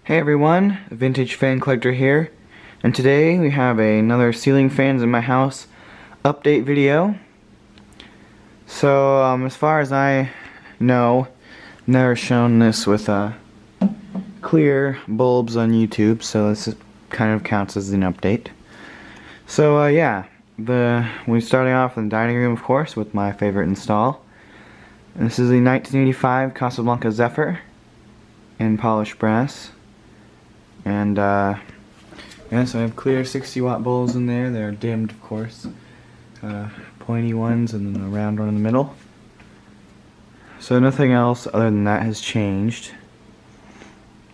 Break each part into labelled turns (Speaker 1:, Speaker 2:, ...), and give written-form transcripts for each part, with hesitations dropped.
Speaker 1: Hey everyone, Vintage Fan Collector here, and today we have another ceiling fans in my house update video. So as far as I know, never shown this with clear bulbs on YouTube, so this kind of counts as an update. So yeah, we're starting off in the dining room, of course, with my favorite install. And this is the 1985 Casablanca Zephyr in polished brass. And yeah, so I have clear 60-watt bulbs in there. They're dimmed, of course, pointy ones and then a round one in the middle. So nothing else other than that has changed.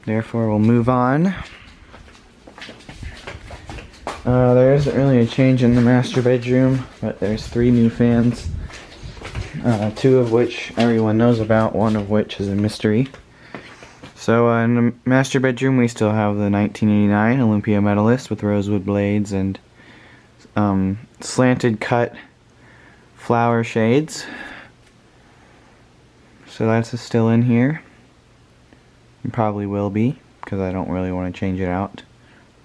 Speaker 1: Therefore we'll move on. There isn't really a change in the master bedroom, but there's 3 new fans, 2 of which everyone knows about, 1 of which is a mystery. So in the master bedroom we still have the 1989 Olympia medalist with rosewood blades and slanted cut flower shades. So that's still in here. It probably will be, because I don't really want to change it out.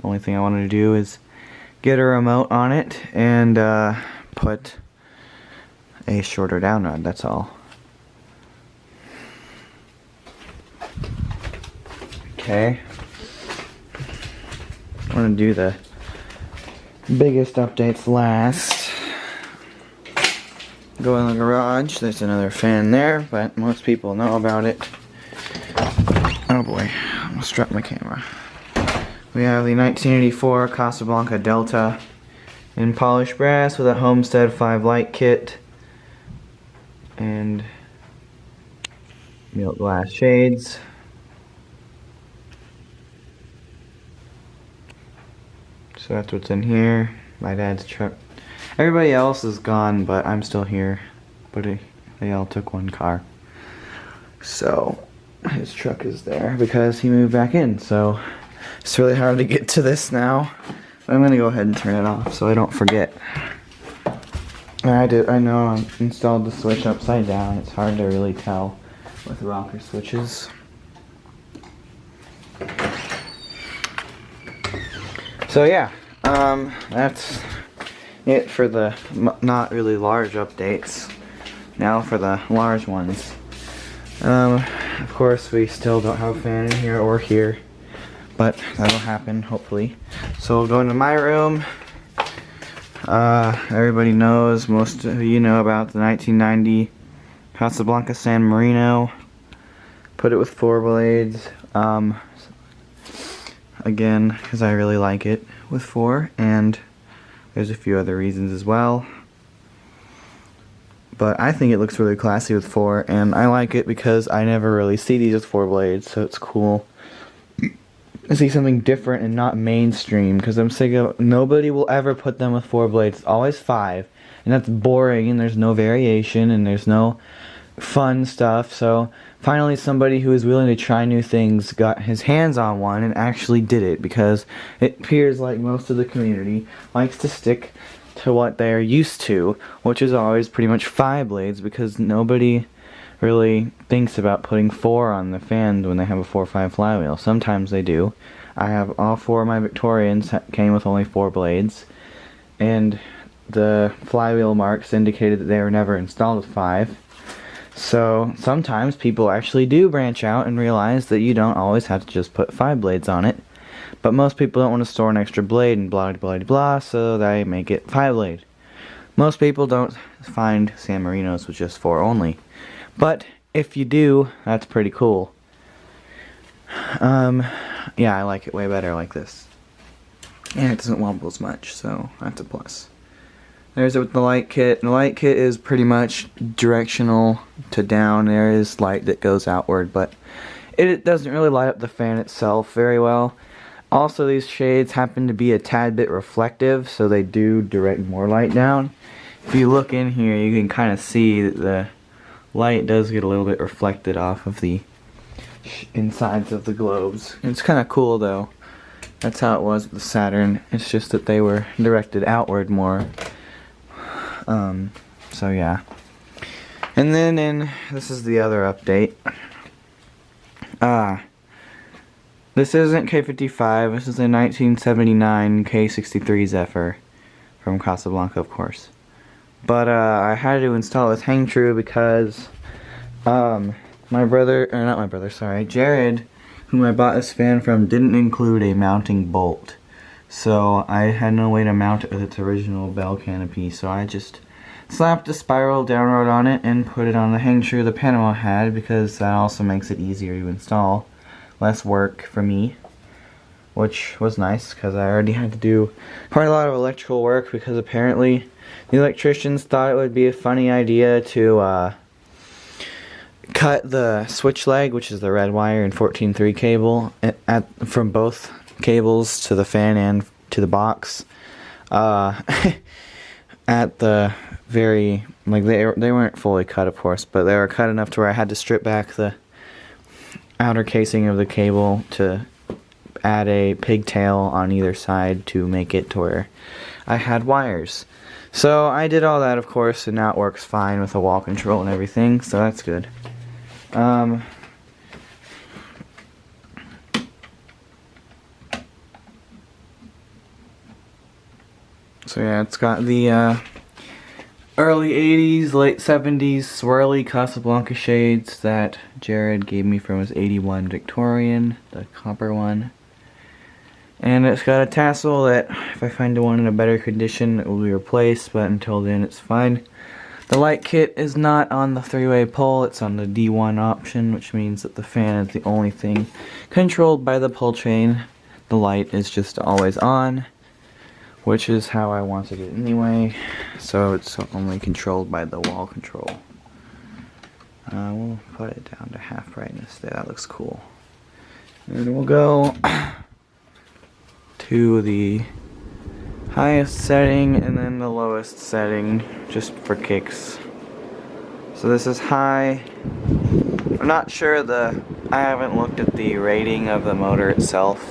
Speaker 1: The only thing I wanted to do is get a remote on it and put a shorter down rod, that's all. Okay, I want to do the biggest updates last. Go in the garage, there's another fan there, but most people know about it. Oh boy, I almost dropped my camera. We have the 1984 Casablanca Delta in polished brass with a Homestead 5 light kit and milk glass shades. So that's what's in here. My dad's truck. Everybody else is gone, but I'm still here. But they all took one car. So his truck is there because he moved back in. So it's really hard to get to this now. But I'm gonna go ahead and turn it off so I don't forget. I know I installed the switch upside down. It's hard to really tell with rocker switches. So yeah, that's it for the not really large updates. Now for the large ones. Of course we still don't have a fan in here or here, but that'll happen hopefully. So we'll go into my room. Everybody knows, most of you know about the 1990 Casablanca San Marino. Put it with 4 blades. Again, because I really like it with 4, and there's a few other reasons as well. But I think it looks really classy with 4, and I like it because I never really see these with 4 blades, so it's cool to see something different and not mainstream, because I'm sick of nobody will ever put them with 4 blades. It's always 5, and that's boring, and there's no variation, and there's no fun stuff. So finally somebody who is willing to try new things got his hands on one and actually did it, because it appears like most of the community likes to stick to what they're used to, which is always pretty much 5 blades, because nobody really thinks about putting 4 on the fan when they have a 4-5 flywheel. Sometimes they do. I have all 4 of my Victorians came with only 4 blades, and the flywheel marks indicated that they were never installed with 5. So sometimes people actually do branch out and realize that you don't always have to just put 5 blades on it. But most people don't want to store an extra blade and blah blah blah, so they make it 5 blade. Most people don't find San Marinos with just 4 only. But if you do, that's pretty cool. Yeah, I like it way better like this. And it doesn't wobble as much, so that's a plus. There's it with the light kit. The light kit is pretty much directional to down. There is light that goes outward, but it doesn't really light up the fan itself very well. Also, these shades happen to be a tad bit reflective, so they do direct more light down. If you look in here, you can kind of see that the light does get a little bit reflected off of the insides of the globes. It's kind of cool though. That's how it was with the Saturn. It's just that they were directed outward more. So yeah. And then, this is the other update. This isn't K55, this is a 1979 K63 Zephyr from Casablanca, of course. But I had to install this hang true because Jared, whom I bought this fan from, didn't include a mounting bolt. So I had no way to mount it with its original bell canopy, so I just slapped a spiral down rod on it and put it on the hang true the Panama had, because that also makes it easier to install. Less work for me, which was nice because I already had to do quite a lot of electrical work, because apparently the electricians thought it would be a funny idea to cut the switch leg, which is the red wire and 14.3 cable, from both cables to the fan and to the box, at the very, like, they weren't fully cut, of course, but they were cut enough to where I had to strip back the outer casing of the cable to add a pigtail on either side to make it to where I had wires. So I did all that, of course, and now it works fine with the wall control and everything, so that's good. So yeah, it's got the early 80s, late 70s swirly Casablanca shades that Jared gave me from his 81 Victorian, the copper one. And it's got a tassel that, if I find one in a better condition, it will be replaced, but until then it's fine. The light kit is not on the 3-way pull, it's on the D1 option, which means that the fan is the only thing controlled by the pull chain. The light is just always on, which is how I wanted it anyway, so it's only controlled by the wall control. We'll put it down to half brightness there, that looks cool. And we'll go to the highest setting and then the lowest setting, just for kicks. So this is high. I'm not sure I haven't looked at the rating of the motor itself.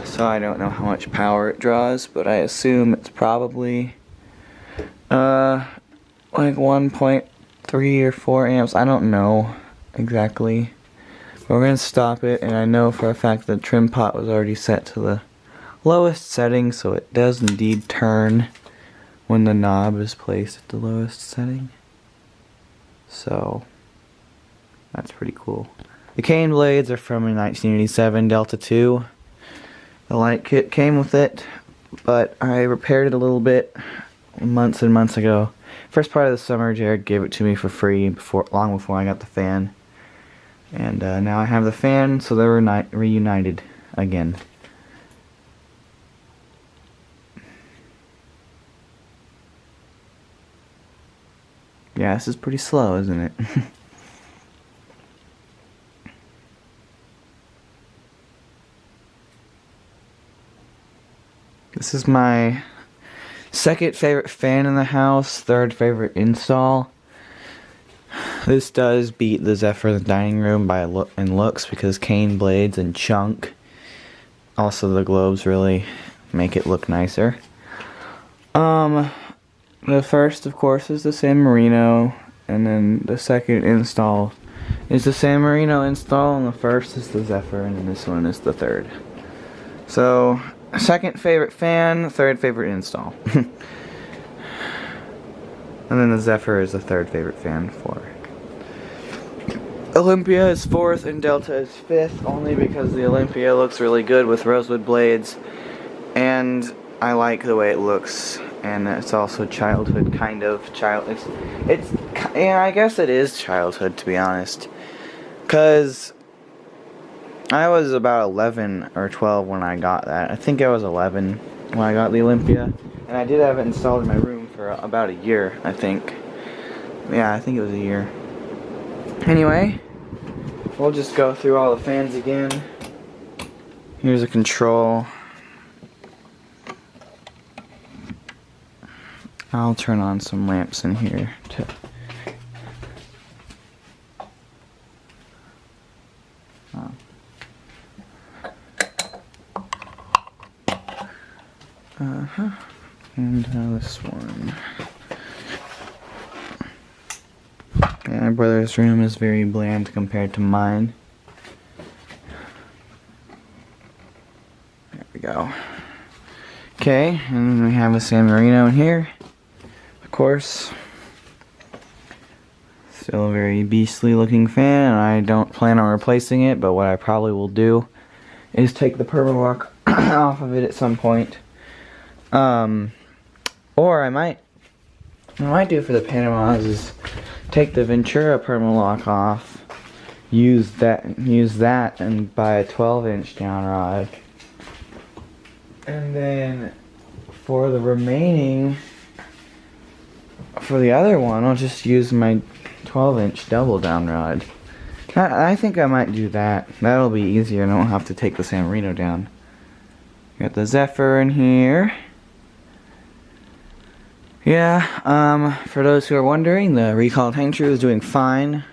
Speaker 1: So I don't know how much power it draws, but I assume it's probably like 1.3 or 4 amps. I don't know exactly. But we're going to stop it, and I know for a fact the trim pot was already set to the lowest setting, so it does indeed turn when the knob is placed at the lowest setting. So that's pretty cool. The cane blades are from a 1987 Delta 2. The light kit came with it, but I repaired it a little bit months and months ago. First part of the summer, Jared gave it to me for free long before I got the fan. And now I have the fan, so they're reunited again. Yeah, this is pretty slow, isn't it? This is my second favorite fan in the house, third favorite install. This does beat the Zephyr in the dining room in looks, because cane blades and chunk, also the globes, really make it look nicer. The first, of course, is the San Marino, and then the second install is the San Marino install, and the first is the Zephyr, and then this one is the third. So, second favorite fan, third favorite install. And then the Zephyr is the third favorite fan for Olympia is fourth and Delta is fifth, only because the Olympia looks really good with rosewood blades, and I like the way it looks, and it's also childhood, kind of. Yeah, I guess it is childhood, to be honest, because I was about 11 or 12 when I got that. I think I was 11 when I got the Olympia, and I did have it installed in my room for about a year, I think. Yeah, I think it was a year. Anyway, we'll just go through all the fans again. Here's a control. I'll turn on some lamps in here to and this one. Yeah, my brother's room is very bland compared to mine. we go. Okay, and then we have a San Marino in here. Of course. Still a very beastly looking fan, and I don't plan on replacing it, but what I probably will do is take the Permalock off of it at some point. Or I might do for the Panamas is take the Ventura Permalock off, use that and buy a 12-inch down rod. And then for the remaining, for the other one, I'll just use my 12-inch double down rod. I think I might do that. That'll be easier and I won't have to take the San Marino down. Got the Zephyr in here. Yeah, for those who are wondering, the recalled hang true is doing fine.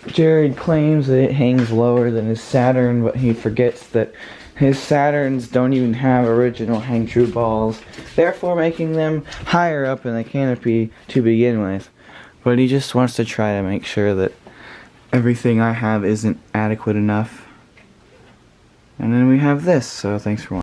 Speaker 1: Jared claims that it hangs lower than his Saturn, but he forgets that his Saturns don't even have original hang true balls, therefore making them higher up in the canopy to begin with. But he just wants to try to make sure that everything I have isn't adequate enough. And then we have this, so thanks for watching.